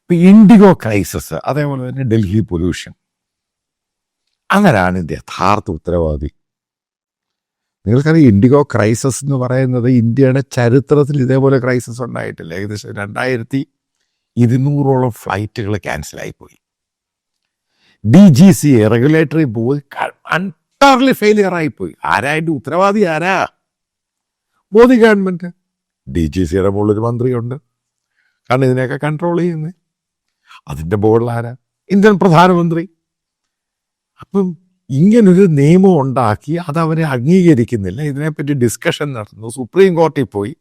ഇപ്പം IndiGo crisis, അതേപോലെ തന്നെ ഡൽഹി പൊല്യൂഷൻ, അങ്ങനെയാണ് ഇതിൻ്റെ യഥാർത്ഥ ഉത്തരവാദി. നിങ്ങൾക്കറിയാം, ഇൻഡിഗോ ക്രൈസിസ് എന്ന് പറയുന്നത് ഇന്ത്യയുടെ ചരിത്രത്തിൽ ഇതേപോലെ ക്രൈസിസ് ഉണ്ടായിട്ടില്ല. ഏകദേശം 2200 ഫ്ലൈറ്റുകൾ ക്യാൻസലായിപ്പോയി. DGCA റെഗുലേറ്ററി പോയി അൺടർലി ഫെയിലിയർ ആയിപ്പോയി. ആരാ അതിൻ്റെ ഉത്തരവാദി? ആരാ? മോദി ഗവൺമെൻറ്. DGCയുടെ മുകളിലൊരു മന്ത്രിയുണ്ട്, കാരണം ഇതിനെയൊക്കെ കൺട്രോൾ ചെയ്യുന്നത്. അതിൻ്റെ ബോർഡിൽ ആരാ? ഇന്ത്യൻ പ്രധാനമന്ത്രി. അപ്പം ഇങ്ങനൊരു നിയമം ഉണ്ടാക്കി അതവരെ അംഗീകരിക്കുന്നില്ല. ഇതിനെപ്പറ്റി ഡിസ്കഷൻ നടത്തുന്നു. സുപ്രീം കോടതിയിൽ പോയി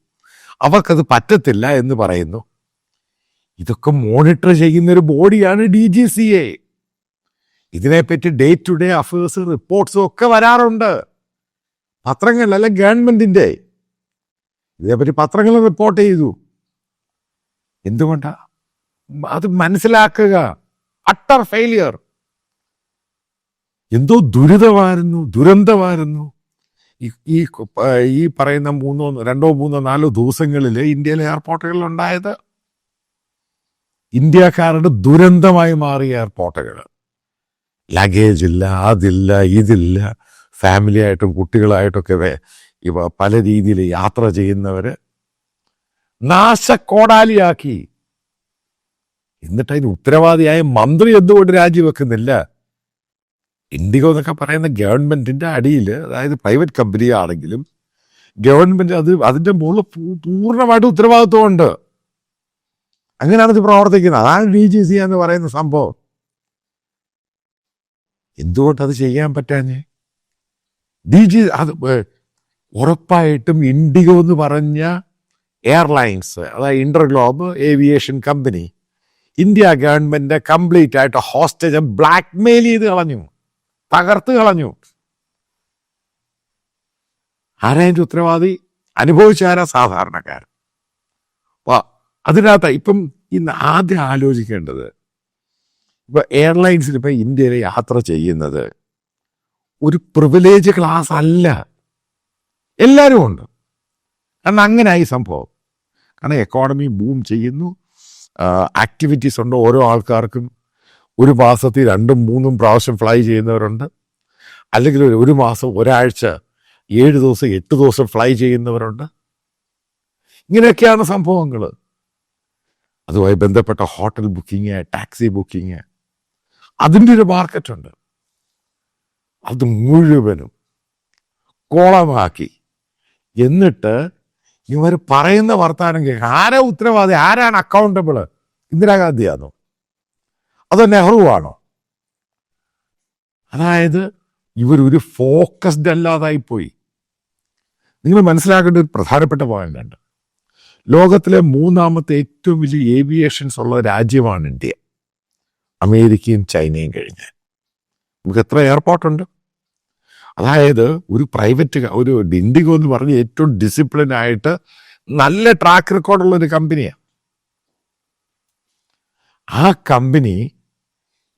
അവർക്കത് പറ്റത്തില്ല എന്ന് പറയുന്നു. ഇതൊക്കെ മോണിറ്റർ ചെയ്യുന്നൊരു ബോഡിയാണ് DGCA. ഇതിനെപ്പറ്റി ഡേ ടു ഡേ അഫയേഴ്സ് റിപ്പോർട്ട്സും ഒക്കെ വരാറുണ്ട് പത്രങ്ങളിലല്ല, ഗവൺമെന്റിന്റെ. ഇതേപ്പറ്റി പത്രങ്ങൾ റിപ്പോർട്ട് ചെയ്തു. എന്തുകൊണ്ടാ? അത് മനസ്സിലാക്കുക. Utter failure. എന്തോ ദുരന്തമായിരുന്നു ഈ പറയുന്ന 2-3-4 ദിവസങ്ങളിൽ ഇന്ത്യയിലെ എയർപോർട്ടുകളിൽ ഉണ്ടായത്. ഇന്ത്യക്കാരുടെ ദുരന്തമായി മാറിയ എയർപോർട്ടുകൾ. ലഗേജ് ഇല്ല, അതില്ല, ഇതില്ല. ഫാമിലി ആയിട്ടും കുട്ടികളായിട്ടൊക്കെ ഇവ പല രീതിയിൽ യാത്ര ചെയ്യുന്നവര് നാശക്കോടാലിയാക്കി. എന്നിട്ട് അതിന് ഉത്തരവാദിയായ മന്ത്രി എന്തുകൊണ്ട് രാജിവെക്കുന്നില്ല? ഇൻഡിഗോ എന്നൊക്കെ പറയുന്ന ഗവൺമെന്റിന്റെ അടിയിൽ, അതായത് പ്രൈവറ്റ് കമ്പനി ആണെങ്കിലും ഗവൺമെന്റ് അതിന്റെ മുകളിൽ പൂർണ്ണമായിട്ട് ഉത്തരവാദിത്വമുണ്ട്. അങ്ങനെയാണ് ഇത് പ്രവർത്തിക്കുന്നത്. അതാണ് DGCA എന്ന് പറയുന്ന സംഭവം. എന്തുകൊണ്ടത് ചെയ്യാൻ പറ്റാഞ്ഞേ? അത് ഉറപ്പായിട്ടും ഇൻഡിഗോ എന്ന് പറഞ്ഞ എയർലൈൻസ്, അതായത് InterGlobe aviation company, India government complete ആയിട്ട് ഹോസ്റ്റേജ് ബ്ലാക്ക് മെയിൽ ചെയ്ത് കളഞ്ഞു, തകർത്ത് കളഞ്ഞു. ആരാ അതിൻ്റെ ഉത്തരവാദി? അനുഭവിച്ചാരാ? സാധാരണക്കാരൻ. അതിനകത്ത് ഇപ്പം ഇന്ന് ആദ്യം ആലോചിക്കേണ്ടത്, ഇപ്പൊ എയർലൈൻസിൽ ഇപ്പൊ ഇന്ത്യയിൽ യാത്ര ചെയ്യുന്നത് ഒരു പ്രിവിലേജ് ക്ലാസ് അല്ല, എല്ലാവരും ഉണ്ട്. കാരണം അങ്ങനെയായി സംഭവം. കാരണം എക്കോണമി ബൂം ചെയ്യുന്നു, ആക്ടിവിറ്റീസ് ഉണ്ട്. ഓരോ ആൾക്കാർക്കും ഒരു മാസത്തിൽ 2-3 പ്രാവശ്യം ഫ്ലൈ ചെയ്യുന്നവരുണ്ട്. അല്ലെങ്കിൽ ഒരു മാസം, ഒരാഴ്ച, 7 ദിവസം, 8 ദിവസം ഫ്ലൈ ചെയ്യുന്നവരുണ്ട്. ഇങ്ങനെയൊക്കെയാണ് സംഭവങ്ങൾ. അതുമായി ബന്ധപ്പെട്ട ഹോട്ടൽ ബുക്കിങ്, ടാക്സി ബുക്കിങ്, അതിൻ്റെ ഒരു മാർക്കറ്റുണ്ട്. അത് മുഴുവനും കോളമാക്കി. എന്നിട്ട് ഇവർ പറയുന്ന വർത്താനം കേൾക്കുക. ആരാ ഉത്തരവാദി? ആരാണ് അക്കൗണ്ടബിള്? ഇന്ദിരാഗാന്ധിയാണോ അതോ നെഹ്റു ആണോ? അതായത് ഇവരൊരു ഫോക്കസ്ഡ് അല്ലാതായിപ്പോയി. നിങ്ങൾ മനസ്സിലാക്കേണ്ട ഒരു പ്രധാനപ്പെട്ട പോയിന്റ് ഉണ്ട്. ലോകത്തിലെ 3ാമത്തെ ഏറ്റവും വലിയ ഏവിയേഷൻസ് ഉള്ള രാജ്യമാണ് ഇന്ത്യ, അമേരിക്കയും ചൈനയും കഴിഞ്ഞ്. നമുക്ക് എത്ര എയർപോർട്ടുണ്ട്? അതായത് ഒരു ഒരു ഇൻഡിഗോ എന്ന് പറഞ്ഞ് ഏറ്റവും ഡിസിപ്ലിൻ ആയിട്ട് നല്ല ട്രാക്ക് റെക്കോർഡുള്ള ഒരു കമ്പനിയാണ്. ആ കമ്പനി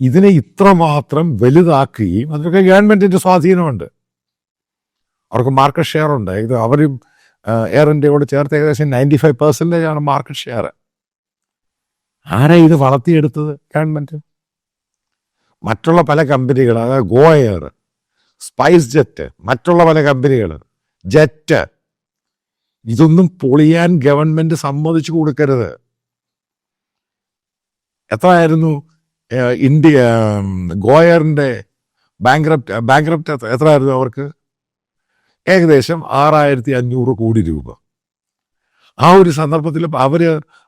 ഇതിനെ ഇത്രമാത്രം വലുതാക്കുകയും, അതിനൊക്കെ ഗവൺമെന്റിന്റെ സ്വാധീനമുണ്ട്. അവർക്ക് മാർക്കറ്റ് ഷെയർ ഉണ്ട്. ഇത് അവരും എയർ ഇന്ത്യയോട് ചേർത്ത് ഏകദേശം 95% ആണ് മാർക്കറ്റ് ഷെയർ. ആരാ ഇത് വളർത്തിയെടുത്തത്? ഗവൺമെന്റ്. മറ്റുള്ള പല കമ്പനികൾ, അതായത് ഗോ എയർ, സ്പൈസ് ജെറ്റ്, മറ്റുള്ള പല കമ്പനികൾ, ജെറ്റ്, ഇതൊന്നും പൊളിയാൻ ഗവൺമെന്റ് സമ്മതിച്ചു കൊടുക്കരുത്. എത്രയായിരുന്നു ഗോ എയറിന്റെ ബാങ്ക്രപ്റ്റ് എത്രയായിരുന്നു അവർക്ക്? ഏകദേശം 6500 കോടി രൂപ. ആ ഒരു സന്ദർഭത്തിൽ അവർ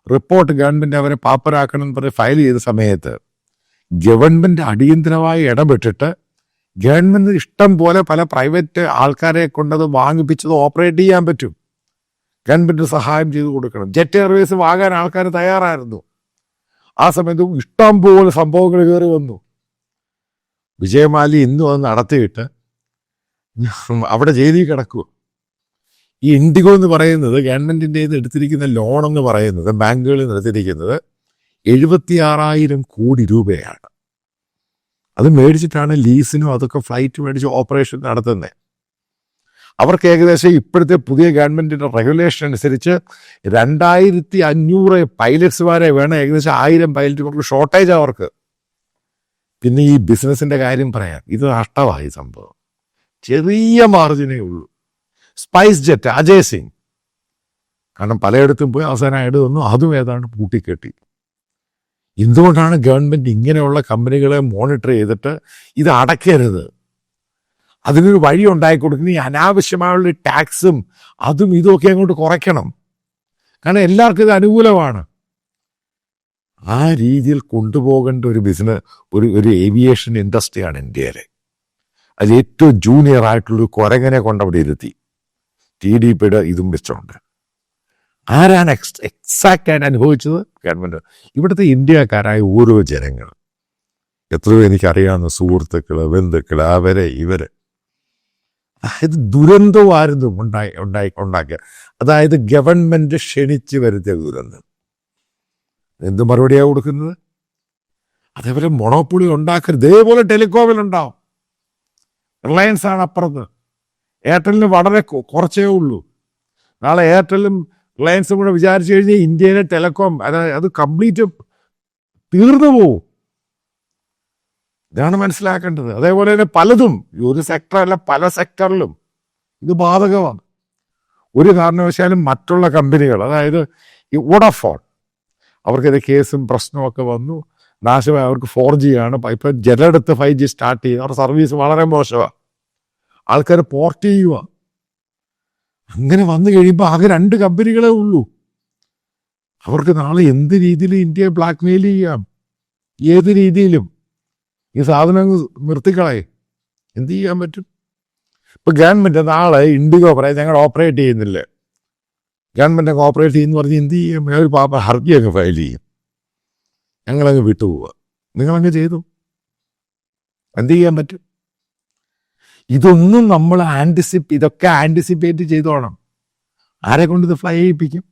റിപ്പോർട്ട് ഗവൺമെന്റ് അവരെ പാപ്പരാക്കണം എന്ന് പറഞ്ഞ് ഫയൽ ചെയ്ത സമയത്ത് ഗവൺമെന്റ് അടിയന്തരമായി ഇടപെട്ടിട്ട് ഗവൺമെന്റ് ഇഷ്ടം പോലെ പല പ്രൈവറ്റ് ആൾക്കാരെ കൊണ്ടത് വാങ്ങിപ്പിച്ചത് ഓപ്പറേറ്റ് ചെയ്യാൻ പറ്റും. ഗവൺമെന്റ് സഹായം ചെയ്തു കൊടുക്കണം. ജെറ്റ് എയർവേസ് വാങ്ങാൻ ആൾക്കാർ തയ്യാറായിരുന്നു. ആ സമയത്ത് ഇഷ്ടം പോലെ സംഭവങ്ങൾ കയറി വന്നു. വിജയമാലി ഇന്നും അത് നടത്തിയിട്ട് അവിടെ ജയിലിൽ കിടക്കുക. ഈ ഇൻഡിഗോ എന്ന് പറയുന്നത് ഗവൺമെന്റിൻ്റെ എടുത്തിരിക്കുന്ന ലോൺ എന്ന് പറയുന്നത്, ബാങ്കുകളിൽ നിന്ന് എടുത്തിരിക്കുന്നത് 76,000 കോടി രൂപയാണ്. അത് മേടിച്ചിട്ടാണ് ലീസിനും അതൊക്കെ ഫ്ലൈറ്റ് മേടിച്ച് ഓപ്പറേഷൻ നടത്തുന്നത്. അവർക്ക് ഏകദേശം ഇപ്പോഴത്തെ പുതിയ ഗവൺമെൻറ്റിൻ്റെ റെഗുലേഷൻ അനുസരിച്ച് 2500 പൈലറ്റ്സുമാരെ വേണം, ഏകദേശം 1000 പൈലറ്റുമാർക്ക് ഷോർട്ടേജ് അവർക്ക്. പിന്നെ ഈ ബിസിനസ്സിൻ്റെ കാര്യം പറയാം, ഇത് നഷ്ടമായി സംഭവം. ചെറിയ മാർജിനേ ഉള്ളൂ. സ്പൈസ് ജെറ്റ്, അജയ് സിംഗ്, കാരണം പലയിടത്തും പോയി അവസാനമായിട്ട് വന്നു, അതും ഏതാണ്ട് പൂട്ടിക്കെട്ടി. എന്തുകൊണ്ടാണ് ഗവൺമെൻറ് ഇങ്ങനെയുള്ള കമ്പനികളെ മോണിറ്റർ ചെയ്തിട്ട് ഇത് അടയ്ക്കരുത്, അതിനൊരു വഴി ഉണ്ടാക്കി കൊടുക്കുന്ന ഈ അനാവശ്യമായുള്ള ടാക്സും അതും ഇതുമൊക്കെ അങ്ങോട്ട് കുറയ്ക്കണം. കാരണം എല്ലാവർക്കും ഇത് അനുകൂലമാണ്. ആ രീതിയിൽ കൊണ്ടുപോകേണ്ട ഒരു ബിസിനസ്, ഒരു ഏവിയേഷൻ ഇൻഡസ്ട്രിയാണ് ഇന്ത്യയിലെ. അതിൽ ഏറ്റവും ജൂനിയർ ആയിട്ടുള്ളൊരു കുരങ്ങനെ കൊണ്ടവിടെ ഇരുത്തി TDPയുടെ ഇതും വെച്ചുകൊണ്ട്. ആരാണ് എക്സാക്റ്റ് ആയിട്ട് അനുഭവിച്ചത്? ഗവൺമെൻറ്. ഇവിടുത്തെ ഇന്ത്യക്കാരായ ഓരോ ജനങ്ങൾ, എത്രയോ എനിക്കറിയാവുന്ന സുഹൃത്തുക്കൾ, ബന്ധുക്കൾ, അവരെ ഇവരെ, അതായത് ദുരന്തമായിരുന്നു ഉണ്ടാക്കിയ, അതായത് ഗവൺമെൻറ് ക്ഷണിച്ച് വരുത്തിയ ദുരന്തം. എന്ത് മറുപടിയാണ് കൊടുക്കുന്നത്? അതേപോലെ മൊണോപ്പൊളി ഉണ്ടാക്കരുത്. ഇതേപോലെ ടെലികോമിലുണ്ടാവും. റിലയൻസ് ആണ് അപ്പുറത്ത്, എയർടെലിന് വളരെ കുറച്ചേ ഉള്ളൂ. നാളെ എയർടെലും റിലയൻസും കൂടെ വിചാരിച്ചു കഴിഞ്ഞാൽ ഇന്ത്യയിലെ ടെലികോം അത് കംപ്ലീറ്റ് തീർന്നു പോവും. ഇതാണ് മനസ്സിലാക്കേണ്ടത്. അതേപോലെ തന്നെ പലതും, ഒരു സെക്ടറല്ല പല സെക്ടറിലും ഇത് ബാധകമാണ്. ഒരു കാരണവശാലും മറ്റുള്ള കമ്പനികൾ, അതായത് ഈ വോഡാഫോൺ, അവർക്കിത് കേസും പ്രശ്നമൊക്കെ വന്നു, നാശമായി. അവർക്ക് 4G ആണ്. ഇപ്പം ജലമെടുത്ത് 5G സ്റ്റാർട്ട് ചെയ്ത് അവരുടെ സർവീസ് വളരെ മോശമാണ്. ആൾക്കാർ പോർട്ട് ചെയ്യുക. അങ്ങനെ വന്നു കഴിയുമ്പോൾ ആകെ 2 കമ്പനികളേ ഉള്ളൂ. അവർക്ക് നാളെ എന്ത് രീതിയിൽ ഇന്ത്യയെ ബ്ലാക്ക് മെയിൽ ചെയ്യാം, ഏത് രീതിയിലും. ഈ സാധനം നിർത്തിക്കളയെ എന്ത് ചെയ്യാൻ പറ്റും? ഇപ്പം ഗവൺമെൻറ് നാളെ ഇൻഡിഗോ പറയാം ഞങ്ങൾ ഓപ്പറേറ്റ് ചെയ്യുന്നില്ലേ, ഗവൺമെൻറ് അങ്ങ് ഓപ്പറേറ്റ് ചെയ്യുന്നു പറഞ്ഞ് എന്ത് ചെയ്യും? ഒരു പാപ്പ ഹർജി അങ്ങ് ഫയൽ ചെയ്യും, ഞങ്ങളങ്ങ് വിട്ടുപോവുക. നിങ്ങളങ്ങ് ചെയ്തു, എന്ത് ചെയ്യാൻ പറ്റും? ഇതൊന്നും നമ്മൾ ഇതൊക്കെ ആൻറ്റിസിപ്പേറ്റ് ചെയ്തോണം. ആരെ കൊണ്ട് ഇത് ഫ്ലൈ ചെയ്യിപ്പിക്കും?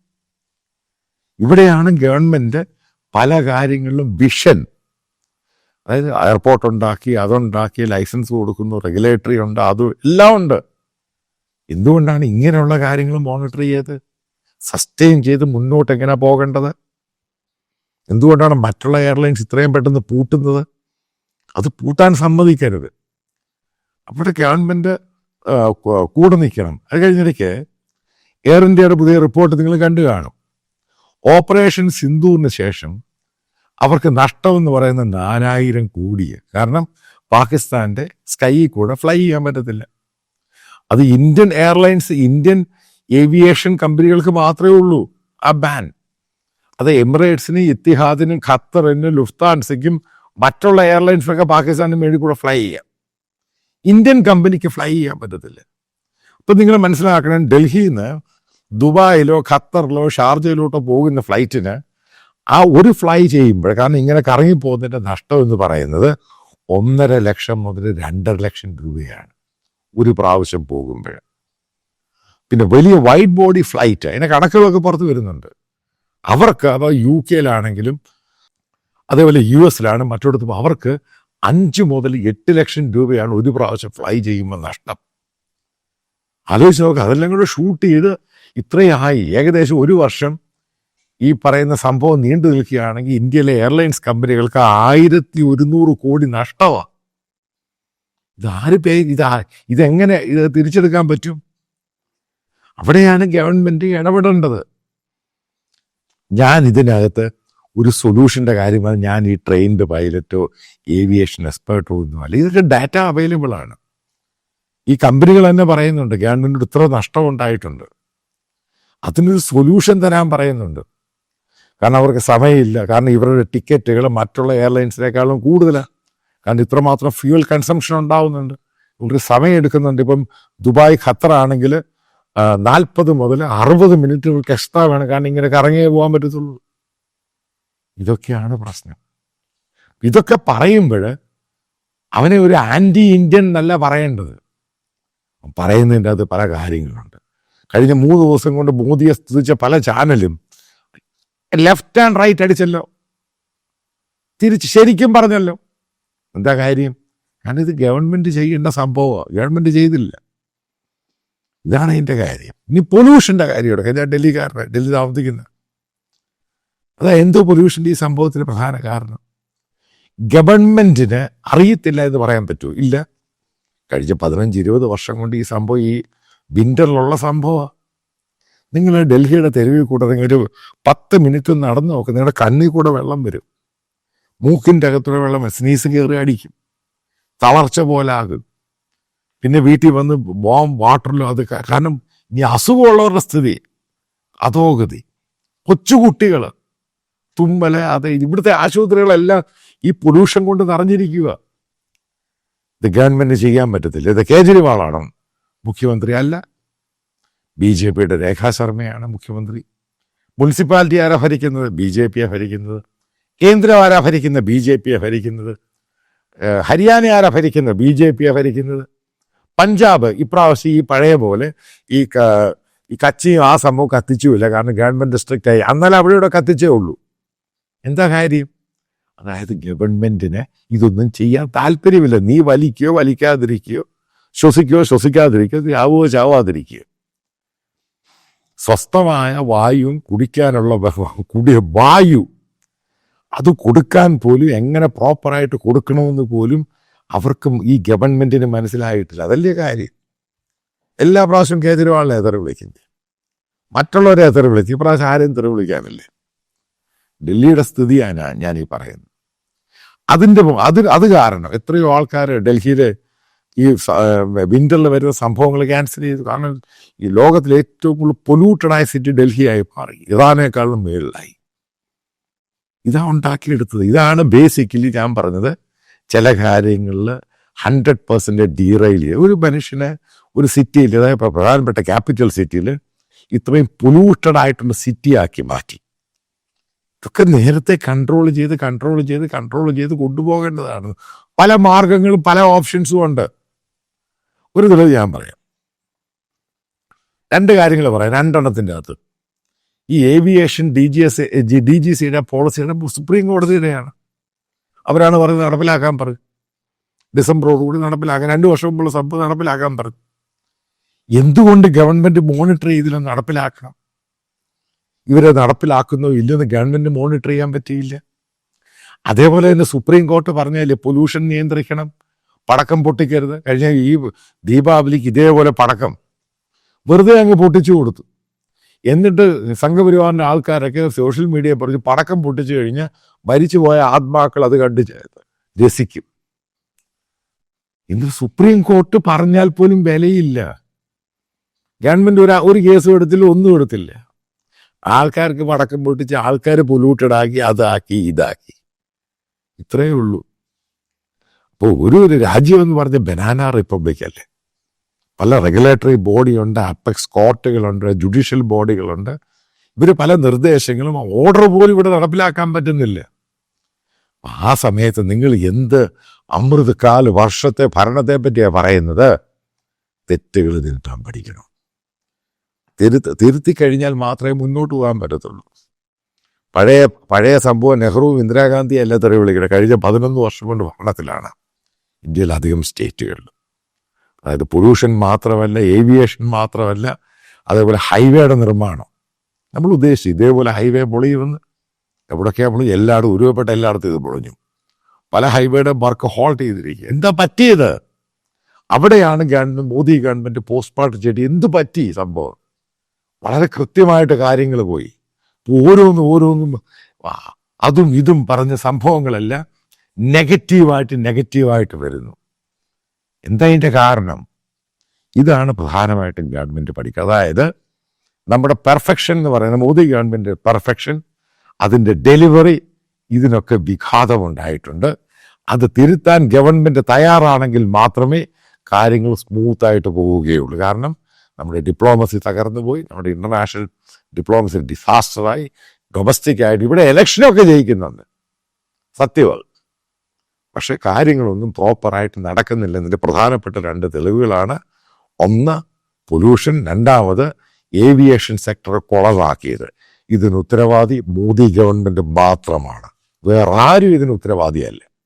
ഇവിടെയാണ് ഗവൺമെൻറ് പല കാര്യങ്ങളിലും വിഷൻ, അതായത് എയർപോർട്ട് ഉണ്ടാക്കി, അതുണ്ടാക്കി, ലൈസൻസ് കൊടുക്കുന്നു, റെഗുലേറ്ററി ഉണ്ട്, അതും എല്ലാം ഉണ്ട്. എന്തുകൊണ്ടാണ് ഇങ്ങനെയുള്ള കാര്യങ്ങൾ മോണിറ്റർ ചെയ്ത് സസ്റ്റെയിൻ ചെയ്ത് മുന്നോട്ട് എങ്ങനെ പോകേണ്ടത്? എന്തുകൊണ്ടാണ് മറ്റുള്ള എയർലൈൻസ് ഇത്രയും പെട്ടെന്ന് പൂട്ടുന്നത്? അത് പൂട്ടാൻ സമ്മതിക്കരുത്. അവിടെ ഗവൺമെൻറ് കൂടെ നിൽക്കണം. അത് കഴിഞ്ഞിടയ്ക്ക് എയർ ഇന്ത്യയുടെ പുതിയ റിപ്പോർട്ട് നിങ്ങൾ കണ്ടു കാണും. ഓപ്പറേഷൻ സിന്ദൂറിന് ശേഷം അവർക്ക് നഷ്ടമെന്ന് പറയുന്ന 4000 കോടി. കാരണം പാകിസ്ഥാൻ്റെ സ്കൈയിൽ കൂടെ ഫ്ലൈ ചെയ്യാൻ പറ്റത്തില്ല. അത് ഇന്ത്യൻ എയർലൈൻസ്, ഇന്ത്യൻ ഏവിയേഷൻ കമ്പനികൾക്ക് മാത്രമേ ഉള്ളൂ ആ ബാൻ. അത് എമിറേറ്റ്സിനും ഇത്തിഹാദിനും ഖത്തറിനും ലുഫ്താൻസയ്ക്കും മറ്റുള്ള എയർലൈൻസിനൊക്കെ പാകിസ്ഥാനിന് മേളിൽ കൂടെ ഫ്ലൈ ചെയ്യാം. ഇന്ത്യൻ കമ്പനിക്ക് ഫ്ലൈ ചെയ്യാൻ പറ്റത്തില്ല. അപ്പം നിങ്ങൾ മനസ്സിലാക്കണം, ഡൽഹിയിൽ നിന്ന് ദുബായിലോ ഖത്തറിലോ ഷാർജയിലോട്ടോ പോകുന്ന ഫ്ലൈറ്റിന് ആ ഒരു ഫ്ലൈ ചെയ്യുമ്പോൾ, കാരണം ഇങ്ങനെ കറങ്ങിപ്പോകുന്നതിൻ്റെ നഷ്ടം എന്ന് പറയുന്നത് 1.5 ലക്ഷം മുതൽ 2.5 ലക്ഷം രൂപയാണ് ഒരു പ്രാവശ്യം പോകുമ്പോൾ. പിന്നെ വലിയ വൈഡ് ബോഡി ഫ്ലൈറ്റ്, അതിൻ്റെ കണക്കുകളൊക്കെ പുറത്ത് വരുന്നുണ്ട്. അവർക്ക്, അപ്പോൾ UK അതേപോലെ US മറ്റിടത്തും അവർക്ക് 5 മുതൽ 8 ലക്ഷം രൂപയാണ് ഒരു പ്രാവശ്യം ഫ്ലൈ ചെയ്യുമ്പോൾ നഷ്ടം. ആലോചിച്ച് നോക്കുക. അതെല്ലാം കൂടെ ഷൂട്ട് ചെയ്ത് ഇത്രയായി ഏകദേശം 1 വർഷം ഈ പറയുന്ന സംഭവം നീണ്ടു നിൽക്കുകയാണെങ്കിൽ ഇന്ത്യയിലെ എയർലൈൻസ് കമ്പനികൾക്ക് 1100 കോടി നഷ്ടമാണ്. ഇതെങ്ങനെ ഇത് തിരിച്ചെടുക്കാൻ പറ്റും? അവിടെയാണ് ഗവൺമെൻറ് ഇടപെടേണ്ടത്. ഞാൻ ഇതിനകത്ത് ഒരു സൊല്യൂഷൻ്റെ കാര്യമാണ്. ഞാൻ ഈ ട്രെയിൻഡ് പൈലറ്റോ ഏവിയേഷൻ എക്സ്പേർട്ടോ ഒന്നുമല്ല. ഇതൊക്കെ ഡാറ്റ അവൈലബിൾ ആണ്. ഈ കമ്പനികൾ തന്നെ പറയുന്നുണ്ട് ഗവൺമെൻറ്റിന് ഇത്ര നഷ്ടം ഉണ്ടായിട്ടുണ്ട്, അതിനൊരു സൊല്യൂഷൻ തരാൻ പറയുന്നുണ്ട്. കാരണം അവർക്ക് സമയമില്ല. കാരണം ഇവരുടെ ടിക്കറ്റുകൾ മറ്റുള്ള എയർലൈൻസിനേക്കാളും കൂടുതലാണ്. കാരണം ഇത്രമാത്രം ഫ്യൂവൽ കൺസംഷൻ ഉണ്ടാവുന്നുണ്ട്. ഇവർക്ക് സമയം എടുക്കുന്നുണ്ട്. ഇപ്പം ദുബായ് ഖത്തർ ആണെങ്കിൽ 40 മുതൽ 60 മിനിറ്റ് ഇവർക്ക് എക്സ്ട്രാ വേണം. കാരണം ഇങ്ങനെ കറങ്ങിയേ പോകാൻ പറ്റത്തുള്ളൂ. ഇതൊക്കെയാണ് പ്രശ്നം. ഇതൊക്കെ പറയുമ്പോൾ അവനെ ഒരു ആൻറ്റി ഇന്ത്യൻ എന്നല്ല പറയേണ്ടത്. പറയുന്നതിൻ്റെ അത് പല കാര്യങ്ങളുണ്ട്. കഴിഞ്ഞ 3 ദിവസം കൊണ്ട് മോദിയെ സ്തുതിച്ച പല ചാനലും ലെഫ്റ്റ് ആൻഡ് റൈറ്റ് അടിച്ചല്ലോ, തിരിച്ച് ശരിക്കും പറഞ്ഞല്ലോ. എന്താ കാര്യം? കാരണം ഇത് ഗവൺമെൻറ് ചെയ്യേണ്ട സംഭവമാണ്, ഗവൺമെൻറ് ചെയ്തില്ല. ഇതാണ് അതിൻ്റെ കാര്യം. ഇനി പൊല്യൂഷൻ്റെ കാര്യമൊക്കെ ഞാൻ ഡൽഹിക്കാരനെ, ഡൽഹി താമസിക്കുന്ന, അതാ എന്തോ പൊല്യൂഷൻ്റെ ഈ സംഭവത്തിന് പ്രധാന കാരണം ഗവൺമെന്റിന് അറിയത്തില്ല എന്ന് പറയാൻ പറ്റുമോ? ഇല്ല. കഴിഞ്ഞ 15-20 വർഷം കൊണ്ട് ഈ സംഭവം, ഈ വിന്ററിലുള്ള സംഭവമാണ്. നിങ്ങൾ ഡൽഹിയുടെ തെരുവിൽ കൂടെ നിങ്ങളൊരു 10 മിനിറ്റ് നടന്നു നോക്കുക, നിങ്ങളുടെ കണ്ണിൽ കൂടെ വെള്ളം വരും, മൂക്കിൻ്റെ അകത്തൂടെ വെള്ളം സ്നീസ് കയറി അടിക്കും, തളർച്ച പോലെ ആകും. പിന്നെ വീട്ടിൽ വന്ന് വാട്ടറിലും അത്, കാരണം ഇനി അസുഖമുള്ളവരുടെ സ്ഥിതി അധോഗതി. കൊച്ചുകുട്ടികൾ തുമ്മല്, അത് ഇവിടുത്തെ ആശുപത്രികളെല്ലാം ഈ പൊല്യൂഷൻ കൊണ്ട് നിറഞ്ഞിരിക്കുക. ഇത് ഗവൺമെന്റ് ചെയ്യാൻ പറ്റത്തില്ല. ഇത് കേജ്രിവാളാണ് മുഖ്യമന്ത്രി? അല്ല, BJPയുടെ രേഖാ ശർമ്മയാണ് മുഖ്യമന്ത്രി. മുനിസിപ്പാലിറ്റി ആരാ ഭരിക്കുന്നത്? BJP ഭരിക്കുന്നത്. കേന്ദ്രം ആരാ ഭരിക്കുന്നത്? BJP ഭരിക്കുന്നത്. ഹരിയാന ആരാ ഭരിക്കുന്നത്? BJP ഭരിക്കുന്നത്. പഞ്ചാബ് ഇപ്രാവശ്യം ഈ പഴയ പോലെ ഈ കച്ചിയും ആ സംഭവം കത്തിച്ചുമില്ല, കാരണം ഗവൺമെന്റ് സ്ട്രിക്റ്റ് ആയി. എന്നാലും അവിടെ ഇവിടെ കത്തിച്ചേ ഉള്ളൂ. എന്താ കാര്യം? അതായത് ഗവൺമെന്റിന് ഇതൊന്നും ചെയ്യാൻ താല്പര്യമില്ല. നീ വലിക്കുകയോ വലിക്കാതിരിക്കുകയോ, ശ്വസിക്കുകയോ ശ്വസിക്കാതിരിക്കുകയോ, ചാവുകയോ ചാവാതിരിക്കുകയോ. സ്വസ്ഥമായ വായുവും കുടിക്കാനുള്ള വായു അത് കൊടുക്കാൻ പോലും എങ്ങനെ പ്രോപ്പറായിട്ട് കൊടുക്കണമെന്ന് പോലും അവർക്കും ഈ ഗവൺമെന്റിന് മനസ്സിലായിട്ടില്ല. അതല്ലേ കാര്യം. എല്ലാ പ്രാവശ്യവും കേജ്രിവാളിനെ തെറി വിളിക്കുന്നത്, മറ്റുള്ളവരെ തെറി വിളിക്കും. ഇപ്രാവശ്യം ആരെയും തെറി വിളിക്കാനില്ലേ. ഡൽഹിയുടെ സ്ഥിതിയാണ് ഞാൻ ഈ പറയുന്നത്. അത് കാരണം എത്രയോ ആൾക്കാർ ഡൽഹിയിലെ ഈ വിന്ററിൽ വരുന്ന സംഭവങ്ങൾ ക്യാൻസൽ ചെയ്തു. കാരണം ഈ ലോകത്തിലെ ഏറ്റവും കൂടുതൽ പൊല്യൂട്ടഡായ സിറ്റി ഡൽഹിയായി മാറി, ഇറാനേക്കാളും മേളിലായി. ഇതാ ഉണ്ടാക്കിയെടുത്തത്. ഇതാണ് ബേസിക്കലി ഞാൻ പറഞ്ഞത്, ചില കാര്യങ്ങളിൽ 100% ഡീറെയിൽ ചെയ്യുക. ഒരു മനുഷ്യനെ ഒരു സിറ്റിയിൽ, അതായത് പ്രധാനപ്പെട്ട ക്യാപിറ്റൽ സിറ്റിയിൽ ഇത്രയും പൊല്യൂട്ടഡ് ആയിട്ടുള്ള സിറ്റിയാക്കി മാറ്റി. ഇതൊക്കെ നേരത്തെ കൺട്രോൾ ചെയ്ത് കൊണ്ടുപോകേണ്ടതാണ്. പല മാർഗങ്ങളും പല ഓപ്ഷൻസും ഉണ്ട്. ഒരു തെളിവ് ഞാൻ പറയാം, 2 കാര്യങ്ങൾ പറയാം. 2 അകത്ത് ഈ ഏവിയേഷൻ DGCയുടെ പോളിസിയുടെ സുപ്രീം കോടതിയുടെയാണ്. അവരാണ് പറഞ്ഞത് നടപ്പിലാക്കാൻ പറഞ്ഞു. ഡിസംബറോടുകൂടി നടപ്പിലാക്കാൻ, 2 വർഷം മുമ്പുള്ള സംഭവം നടപ്പിലാക്കാൻ പറഞ്ഞു. എന്തുകൊണ്ട് ഗവൺമെന്റ് മോണിറ്റർ ചെയ്തില്ല നടപ്പിലാക്കണം? ഇവരെ നടപ്പിലാക്കുന്നോ ഇല്ലെന്ന് ഗവൺമെന്റ് മോണിറ്റർ ചെയ്യാൻ പറ്റിയില്ല. അതേപോലെ തന്നെ സുപ്രീം കോർട്ട് പറഞ്ഞാലേ പൊല്യൂഷൻ നിയന്ത്രിക്കണം, പടക്കം പൊട്ടിക്കരുത്. കഴിഞ്ഞ ഈ ദീപാവലിക്ക് ഇതേപോലെ പടക്കം വെറുതെ അങ്ങ് പൊട്ടിച്ചു കൊടുത്തു. എന്നിട്ട് സംഘപരിവാറിൻ്റെ ആൾക്കാരൊക്കെ സോഷ്യൽ മീഡിയ പറഞ്ഞു പടക്കം പൊട്ടിച്ചു കഴിഞ്ഞാൽ മരിച്ചുപോയ ആത്മാക്കൾ അത് കണ്ട് രസിക്കും. ഇന്ന് സുപ്രീം കോർട്ട് പറഞ്ഞാൽ പോലും വിലയില്ല. ഗവൺമെന്റ് ഒരു കേസും എടുത്തില്ല, ഒന്നും എടുത്തില്ല. ആൾക്കാർക്ക് പടക്കം പൊട്ടിച്ച് ആൾക്കാർ പൊല്യൂട്ടഡ് ആക്കി, അതാക്കി ഇതാക്കി, ഇത്രയേ ഉള്ളൂ. അപ്പോൾ ഒരു രാജ്യം എന്ന് പറഞ്ഞ ബനാന റിപ്പബ്ലിക് അല്ലേ. പല റെഗുലേറ്ററി ബോഡിയുണ്ട്, അപ്പെക്സ് കോർട്ടുകളുണ്ട്, ജുഡീഷ്യൽ ബോഡികളുണ്ട്. ഇവർ പല നിർദ്ദേശങ്ങളും ഓർഡർ പോലും ഇവിടെ നടപ്പിലാക്കാൻ പറ്റുന്നില്ല. ആ സമയത്ത് നിങ്ങൾ എന്ത് അമൃതകാല വർഷത്തെ ഭരണത്തെ പറ്റിയാണ് പറയുന്നത്? തെറ്റുകൾ തിരുത്താൻ പഠിക്കണം. തിരുത്തി കഴിഞ്ഞാൽ മാത്രമേ മുന്നോട്ട് പോകാൻ പറ്റത്തുള്ളൂ. പഴയ സംഭവം നെഹ്റുവും ഇന്ദിരാഗാന്ധിയും അല്ല തെറി വിളിക്കുന്നത്. കഴിഞ്ഞ 11 വർഷം കൊണ്ട് ഭരണത്തിലാണ് ഇന്ത്യയിൽ അധികം സ്റ്റേറ്റുകളിൽ. അതായത് പൊല്യൂഷൻ മാത്രമല്ല, ഏവിയേഷൻ മാത്രമല്ല, അതേപോലെ ഹൈവേയുടെ നിർമ്മാണം. നമ്മൾ ഉദ്ദേശിച്ചു ഇതേപോലെ ഹൈവേ പൊളിയുമെന്ന്. എവിടെയൊക്കെ നമ്മൾ എല്ലായിടും ഉരുവപ്പെട്ട എല്ലായിടത്തും ഇത് പൊളിഞ്ഞു. പല ഹൈവേയുടെ വർക്ക് ഹോൾട്ട് ചെയ്തിരിക്കുക. എന്താ പറ്റിയത്? അവിടെയാണ് മോദി ഗവൺമെന്റ് പോസ്റ്റ്മോർട്ടം ചെയ്ത് എന്ത് പറ്റി സംഭവം. വളരെ കൃത്യമായിട്ട് കാര്യങ്ങൾ പോയി. ഓരോന്നും അതും ഇതും പറഞ്ഞ സംഭവങ്ങളെല്ലാം നെഗറ്റീവായിട്ട് വരുന്നു. എന്താ ഇതിൻ്റെ കാരണം? ഇതാണ് പ്രധാനമായിട്ടും ഗവൺമെന്റ് പഠിക്കുക. അതായത് നമ്മുടെ പെർഫെക്ഷൻ എന്ന് പറയുന്നത്, മോദി ഗവൺമെന്റ് പെർഫെക്ഷൻ, അതിൻ്റെ ഡെലിവറി, ഇതിനൊക്കെ വിഘാതമുണ്ടായിട്ടുണ്ട്. അത് തിരുത്താൻ ഗവൺമെന്റ് തയ്യാറാണെങ്കിൽ മാത്രമേ കാര്യങ്ങൾ സ്മൂത്തായിട്ട് പോവുകയുള്ളൂ. കാരണം നമ്മുടെ ഡിപ്ലോമസി തകർന്നു പോയി, നമ്മുടെ ഇന്റർനാഷണൽ ഡിപ്ലോമസി ഡിസാസ്റ്ററായി. ഡൊമസ്റ്റിക് ആയിട്ട് ഇവിടെ ഇലക്ഷനൊക്കെ ജയിക്കുന്നുണ്ട്, സത്യമാണ്. പക്ഷെ കാര്യങ്ങളൊന്നും പ്രോപ്പറായിട്ട് നടക്കുന്നില്ല. എന്നതിൻ്റെ പ്രധാനപ്പെട്ട 2 തെളിവുകളാണ്. ഒന്ന് പൊല്യൂഷൻ, 2ാമത് ഏവിയേഷൻ സെക്ടർ കൊളമാക്കിയത്. ഇതിന് ഉത്തരവാദി മോദി ഗവൺമെന്റ് മാത്രമാണ്, വേറെ ആരും ഇതിന് ഉത്തരവാദിയല്ല.